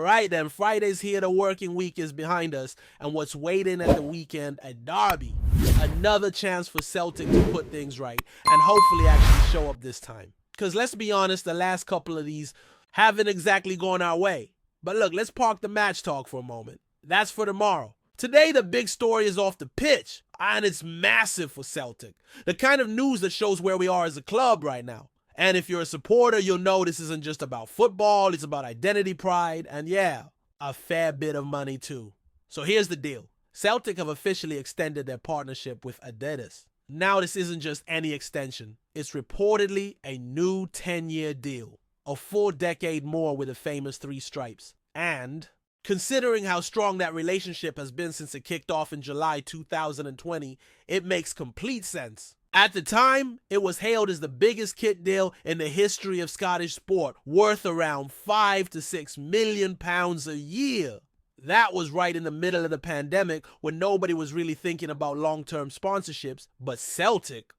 Alright then, Friday's here, the working week is behind us, and what's waiting at the weekend, a derby. Another chance for Celtic to put things right, and hopefully actually show up this time. Because let's be honest, the last couple of these haven't exactly gone our way. But look, let's park the match talk for a moment. That's for tomorrow. Today, the big story is off the pitch, and it's massive for Celtic. The kind of news that shows where we are as a club right now. And if you're a supporter, you'll know this isn't just about football, it's about identity, pride, and yeah, a fair bit of money too. So here's the deal. Celtic have officially extended their partnership with Adidas. Now this isn't just any extension. It's reportedly a new 10-year deal. A full decade more with the famous 3 stripes. And considering how strong that relationship has been since it kicked off in July 2020, it makes complete sense. At the time, it was hailed as the biggest kit deal in the history of Scottish sport, worth around £5 to £6 million a year. That was right in the middle of the pandemic when nobody was really thinking about long-term sponsorships, but Celtic,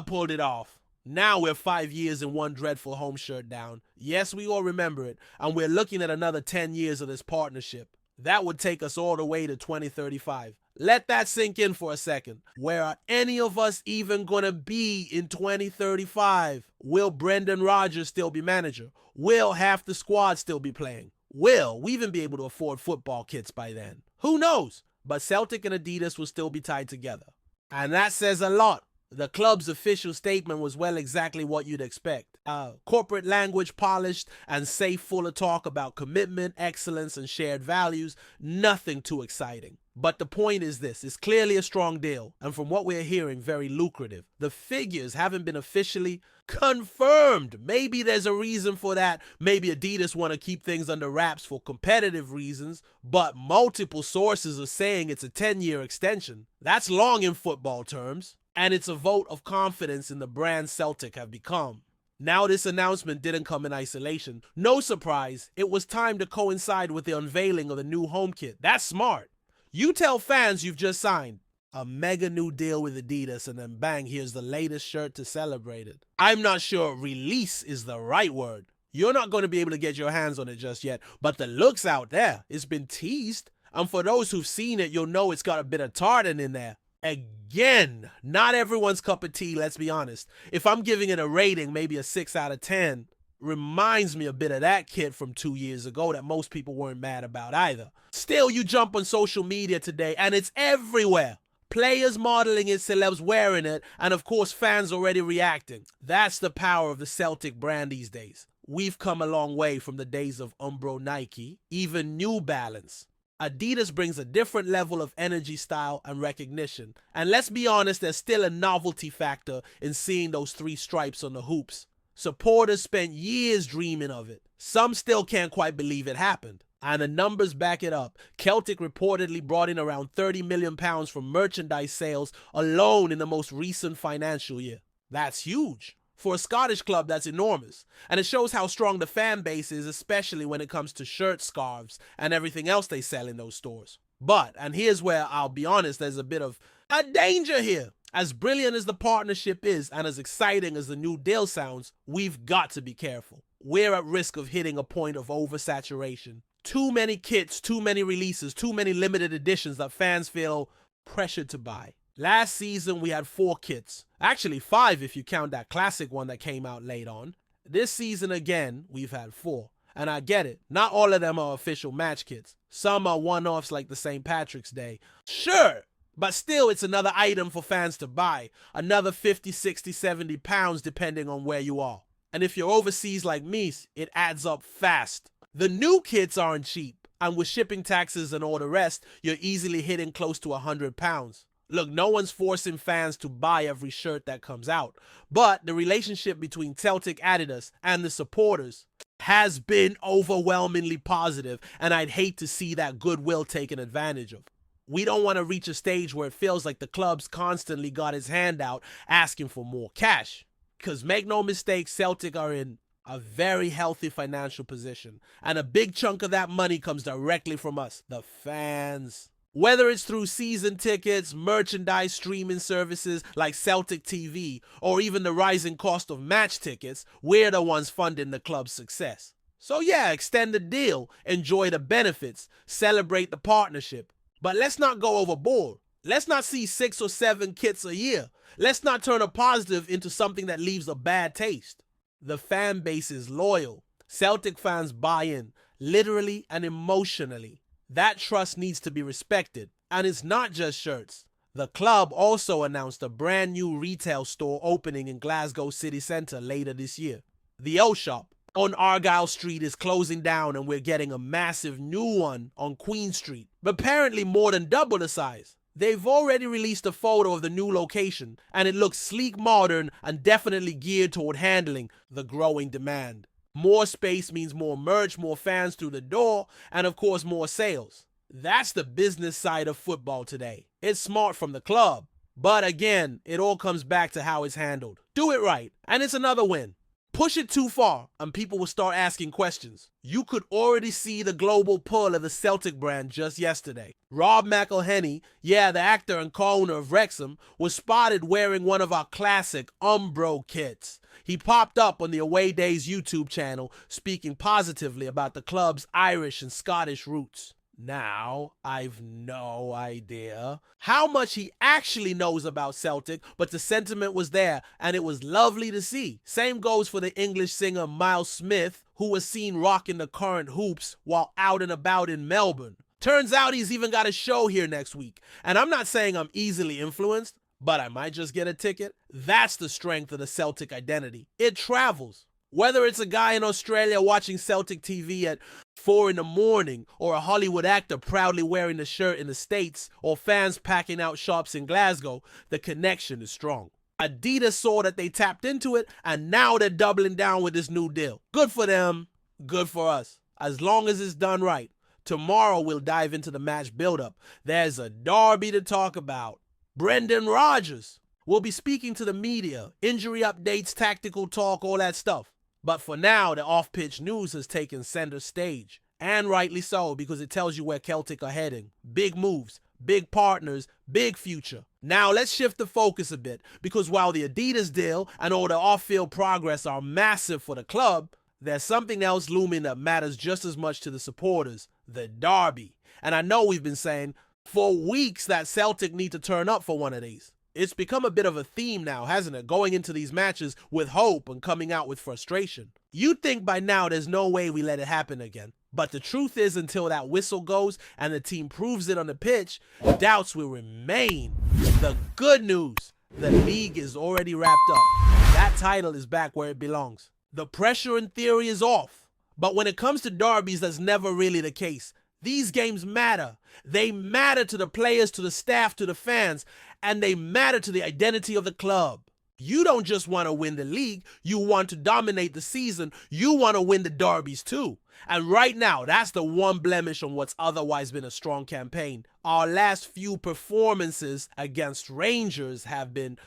pulled it off. Now we're 5 years and one dreadful home shirt down. Yes, we all remember it, and we're looking at another 10 years of this partnership. That would take us all the way to 2035. Let that sink in for a second. Where are any of us even gonna be in 2035? Will Brendan Rodgers still be manager? Will half the squad still be playing? Will we even be able to afford football kits by then? Who knows? But Celtic and Adidas will still be tied together. And that says a lot. The club's official statement was exactly what you'd expect. Corporate language polished and safe, full of talk about commitment, excellence, and shared values. Nothing too exciting. But the point is this, it's clearly a strong deal, and from what we're hearing, very lucrative. The figures haven't been officially confirmed. Maybe there's a reason for that. Maybe Adidas want to keep things under wraps for competitive reasons, but multiple sources are saying it's a 10-year extension. That's long in football terms. And it's a vote of confidence in the brand Celtic have become. Now this announcement didn't come in isolation. No surprise, it was time to coincide with the unveiling of the new home kit. That's smart. You tell fans you've just signed a mega new deal with Adidas and then bang, here's the latest shirt to celebrate it. I'm not sure release is the right word. You're not going to be able to get your hands on it just yet, but the look's out there. It's been teased. And for those who've seen it, you'll know it's got a bit of tartan in there. Again, not everyone's cup of tea, let's be honest. If I'm giving it a rating, maybe a 6 out of 10, reminds me a bit of that kit from 2 years ago that most people weren't mad about either. Still, you jump on social media today and it's everywhere. Players modeling it, celebs wearing it, and of course fans already reacting. That's the power of the Celtic brand these days. We've come a long way from the days of Umbro Nike, even New Balance. Adidas brings a different level of energy, style, and recognition. And let's be honest, there's still a novelty factor in seeing those 3 stripes on the hoops. Supporters spent years dreaming of it. Some still can't quite believe it happened. And the numbers back it up. Celtic reportedly brought in around £30 million from merchandise sales alone in the most recent financial year. That's huge. For a Scottish club, that's enormous. And it shows how strong the fan base is, especially when it comes to shirts, scarves, and everything else they sell in those stores. But, and here's where I'll be honest, there's a bit of a danger here. As brilliant as the partnership is, and as exciting as the new deal sounds, we've got to be careful. We're at risk of hitting a point of oversaturation. Too many kits, too many releases, too many limited editions that fans feel pressured to buy. Last season, we had 4 kits. Actually, 5 if you count that classic one that came out late on. This season, again, we've had 4. And I get it. Not all of them are official match kits. Some are one-offs like the St. Patrick's Day. Sure, but still, it's another item for fans to buy. Another 50, 60, 70 pounds depending on where you are. And if you're overseas like me, it adds up fast. The new kits aren't cheap. And with shipping taxes and all the rest, you're easily hitting close to £100. Look, no one's forcing fans to buy every shirt that comes out, but the relationship between Celtic, Adidas, and the supporters has been overwhelmingly positive, and I'd hate to see that goodwill taken advantage of. We don't want to reach a stage where it feels like the club's constantly got his hand out asking for more cash. Because make no mistake, Celtic are in a very healthy financial position, and a big chunk of that money comes directly from us, the fans. Whether it's through season tickets, merchandise, streaming services like Celtic TV, or even the rising cost of match tickets, we're the ones funding the club's success. So yeah, extend the deal, enjoy the benefits, celebrate the partnership. But let's not go overboard. Let's not see 6 or 7 kits a year. Let's not turn a positive into something that leaves a bad taste. The fan base is loyal. Celtic fans buy in, literally and emotionally. That trust needs to be respected. And it's not just shirts. The club also announced a brand new retail store opening in Glasgow city centre later this year. The O Shop on Argyle Street is closing down, and we're getting a massive new one on Queen Street, apparently more than double the size. They've already released a photo of the new location, and it looks sleek, modern, and definitely geared toward handling the growing demand. More space means more merch, more fans through the door, and of course more sales. That's the business side of football today. It's smart from the club, but again, it all comes back to how it's handled. Do it right, and it's another win. Push it too far, and people will start asking questions. You could already see the global pull of the Celtic brand just yesterday. Rob McElhenney, the actor and co-owner of Wrexham, was spotted wearing one of our classic Umbro kits. He popped up on the Away Days YouTube channel, speaking positively about the club's Irish and Scottish roots. Now, I've no idea how much he actually knows about Celtic, but the sentiment was there, and it was lovely to see. Same goes for the English singer Miles Smith, who was seen rocking the current hoops while out and about in Melbourne. Turns out he's even got a show here next week, and I'm not saying I'm easily influenced, but I might just get a ticket. That's the strength of the Celtic identity. It travels. Whether it's a guy in Australia watching Celtic TV at 4 in the morning, or a Hollywood actor proudly wearing the shirt in the States, or fans packing out shops in Glasgow, the connection is strong. Adidas saw that they tapped into it, and now they're doubling down with this new deal. Good for them, good for us, as long as it's done right. Tomorrow we'll dive into the match build-up. There's a derby to talk about. Brendan Rodgers will be speaking to the media, injury updates, tactical talk, all that stuff. But for now, the off-pitch news has taken center stage, and rightly so, because it tells you where Celtic are heading. Big moves, big partners, big future. Now let's shift the focus a bit, because while the Adidas deal and all the off-field progress are massive for the club, there's something else looming that matters just as much to the supporters, the derby. And I know we've been saying for weeks that Celtic need to turn up for one of these. It's become a bit of a theme now, hasn't it? Going into these matches with hope and coming out with frustration. You'd think by now there's no way we let it happen again. But the truth is, until that whistle goes and the team proves it on the pitch, doubts will remain. The good news, the league is already wrapped up. That title is back where it belongs. The pressure in theory is off. But when it comes to derbies, that's never really the case. These games matter. They matter to the players, to the staff, to the fans, and they matter to the identity of the club. You don't just want to win the league, you want to dominate the season, you want to win the derbies too. And right now, that's the one blemish on what's otherwise been a strong campaign. Our last few performances against Rangers have been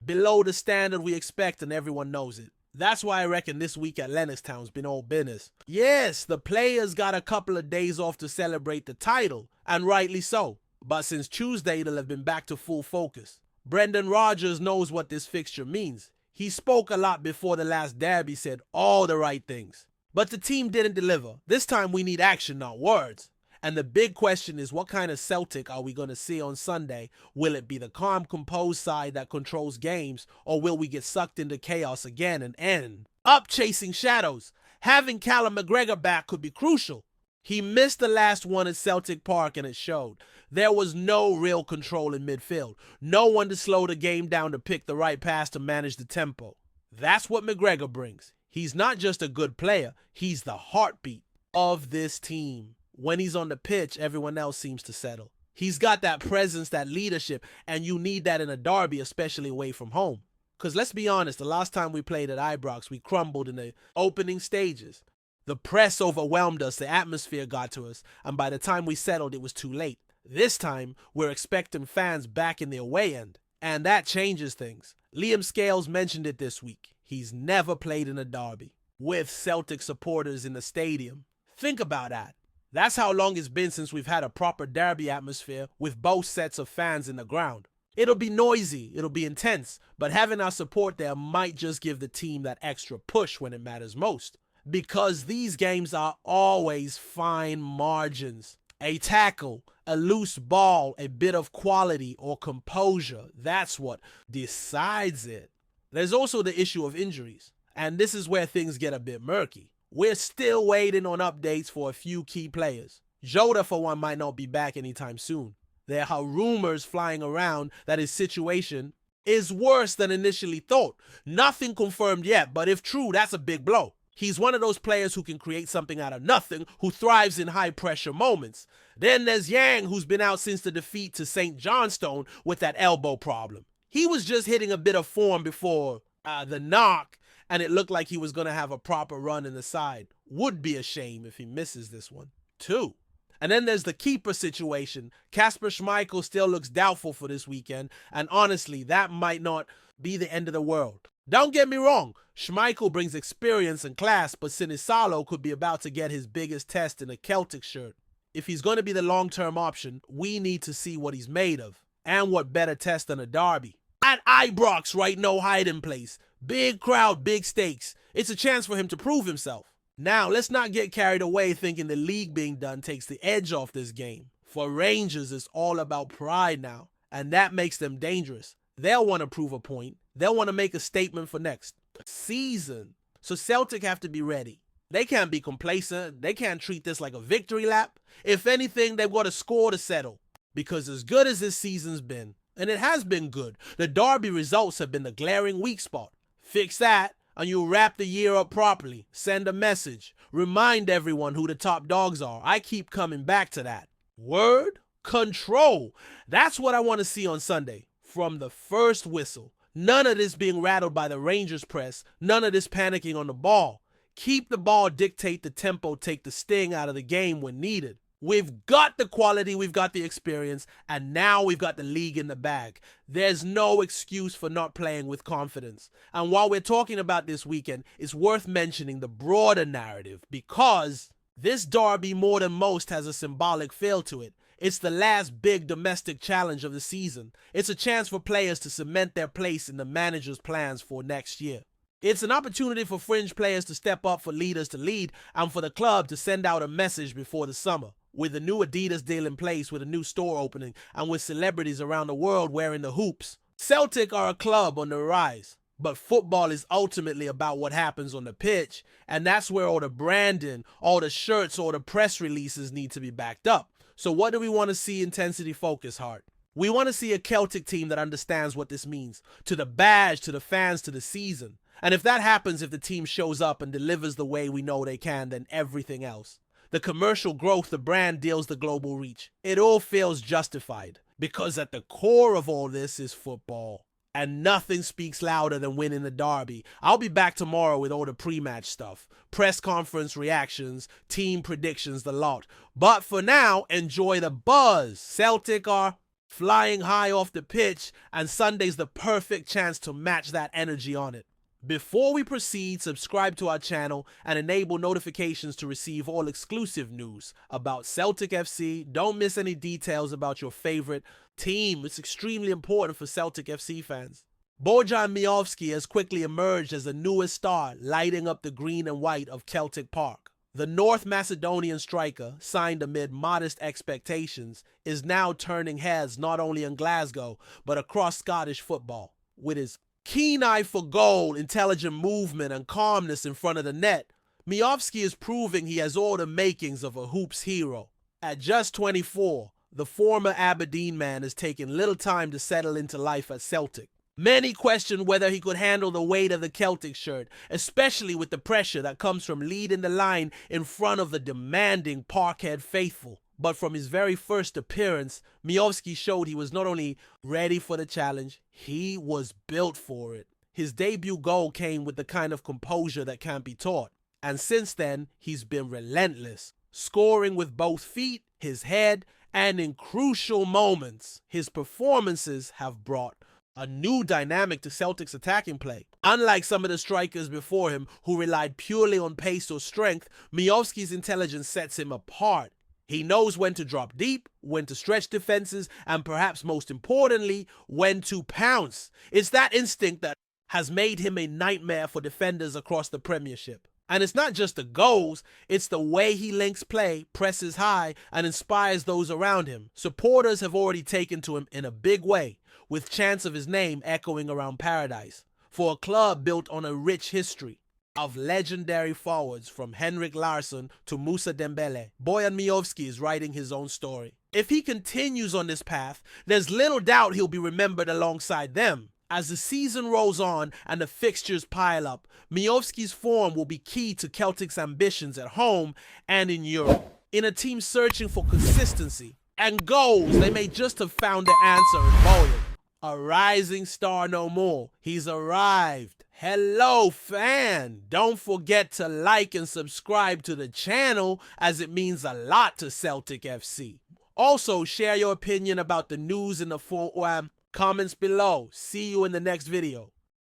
below the standard we expect, and everyone knows it. That's why I reckon this week at Lennoxtown's been all business. Yes, the players got a couple of days off to celebrate the title, and rightly so. But since Tuesday, they'll have been back to full focus. Brendan Rodgers knows what this fixture means. He spoke a lot before the last derby, said all the right things. But the team didn't deliver. This time we need action, not words. And the big question is, what kind of Celtic are we going to see on Sunday? Will it be the calm, composed side that controls games, or will we get sucked into chaos again and end up chasing shadows? Having Callum McGregor back could be crucial. He missed the last one at Celtic Park, and it showed. There was no real control in midfield. No one to slow the game down, to pick the right pass, to manage the tempo. That's what McGregor brings. He's not just a good player, he's the heartbeat of this team. When he's on the pitch, everyone else seems to settle. He's got that presence, that leadership, and you need that in a derby, especially away from home. Because let's be honest, the last time we played at Ibrox, we crumbled in the opening stages. The press overwhelmed us, the atmosphere got to us, and by the time we settled, it was too late. This time, we're expecting fans back in the away end, and that changes things. Liam Scales mentioned it this week. He's never played in a derby with Celtic supporters in the stadium. Think about that. That's how long it's been since we've had a proper derby atmosphere with both sets of fans in the ground. It'll be noisy, it'll be intense, but having our support there might just give the team that extra push when it matters most. because these games are always fine margins. A tackle, a loose ball, a bit of quality or composure, that's what decides it. There's also the issue of injuries, and this is where things get a bit murky. We're still waiting on updates for a few key players. Jota, for one, might not be back anytime soon. There are rumors flying around that his situation is worse than initially thought. Nothing confirmed yet, but if true, that's a big blow. He's one of those players who can create something out of nothing, who thrives in high-pressure moments. Then there's Yang, who's been out since the defeat to St. Johnstone with that elbow problem. He was just hitting a bit of form before the knock, and it looked like he was going to have a proper run in the side. Would be a shame if he misses this one, too. And then there's the keeper situation. Kasper Schmeichel still looks doubtful for this weekend, and honestly, that might not be the end of the world. Don't get me wrong, Schmeichel brings experience and class, but Sinisalo could be about to get his biggest test in a Celtic shirt. If he's going to be the long-term option, we need to see what he's made of. And what better test than a derby. At Ibrox, right, no hiding place. Big crowd, big stakes. It's a chance for him to prove himself. Now, let's not get carried away thinking the league being done takes the edge off this game. For Rangers, it's all about pride now, and that makes them dangerous. They'll want to prove a point. They'll want to make a statement for next season. So Celtic have to be ready. They can't be complacent. They can't treat this like a victory lap. If anything, they've got a score to settle. Because as good as this season's been, and it has been good, the derby results have been the glaring weak spot. Fix that, and you'll wrap the year up properly. Send a message. Remind everyone who the top dogs are. I keep coming back to that. Word? Control. That's what I want to see on Sunday. From the first whistle. None of this being rattled by the Rangers press. None of this panicking on the ball. Keep the ball, dictate the tempo, take the sting out of the game when needed. We've got the quality, we've got the experience, and now we've got the league in the bag. There's no excuse for not playing with confidence. And while we're talking about this weekend, it's worth mentioning the broader narrative because this derby more than most has a symbolic feel to it. It's the last big domestic challenge of the season. It's a chance for players to cement their place in the manager's plans for next year. It's an opportunity for fringe players to step up, for leaders to lead, and for the club to send out a message before the summer. With the new Adidas deal in place, with a new store opening, and with celebrities around the world wearing the hoops, Celtic are a club on the rise. But football is ultimately about what happens on the pitch, and that's where all the branding, all the shirts, all the press releases need to be backed up. So what do we want to see Intensity Focus Heart? We want to see a Celtic team that understands what this means, to the badge, to the fans, to the season. And if that happens, if the team shows up and delivers the way we know they can, then everything else. The commercial growth, the brand deals, the global reach. It all feels justified because at the core of all this is football. And nothing speaks louder than winning the derby. I'll be back tomorrow with all the pre-match stuff. Press conference reactions, team predictions, the lot. But for now, enjoy the buzz. Celtic are flying high off the pitch, and Sunday's the perfect chance to match that energy on it. Before we proceed, subscribe to our channel and enable notifications to receive all exclusive news about Celtic FC. Don't miss any details about your favorite team. It's extremely important for Celtic FC fans. Bojan Miovski has quickly emerged as the newest star, lighting up the green and white of Celtic Park. The North Macedonian striker, signed amid modest expectations, is now turning heads not only in Glasgow, but across Scottish football. With his keen eye for goal, intelligent movement, and calmness in front of the net, Miovski is proving he has all the makings of a hoops hero. At just 24, the former Aberdeen man has taken little time to settle into life at Celtic. Many question whether he could handle the weight of the Celtic shirt, especially with the pressure that comes from leading the line in front of the demanding Parkhead faithful. But from his very first appearance, Miovski showed he was not only ready for the challenge, he was built for it. His debut goal came with the kind of composure that can't be taught. And since then, he's been relentless, scoring with both feet, his head, and in crucial moments, his performances have brought a new dynamic to Celtic's attacking play. Unlike some of the strikers before him who relied purely on pace or strength, Miovski's intelligence sets him apart. He knows when to drop deep, when to stretch defenses, and perhaps most importantly, when to pounce. It's that instinct that has made him a nightmare for defenders across the Premiership. And it's not just the goals, it's the way he links play, presses high, and inspires those around him. Supporters have already taken to him in a big way, with chants of his name echoing around Paradise. For a club built on a rich history of legendary forwards from Henrik Larsson to Moussa Dembele, Bojan Miovski is writing his own story. If he continues on this path, there's little doubt he'll be remembered alongside them. As the season rolls on and the fixtures pile up, Miovski's form will be key to Celtic's ambitions at home and in Europe. In a team searching for consistency and goals, they may just have found the answer in Bojan. A rising star no more. He's arrived. Hello, fan! Don't forget to like and subscribe to the channel, as it means a lot to Celtic FC. Also, share your opinion about the news in the comments below. See you in the next video.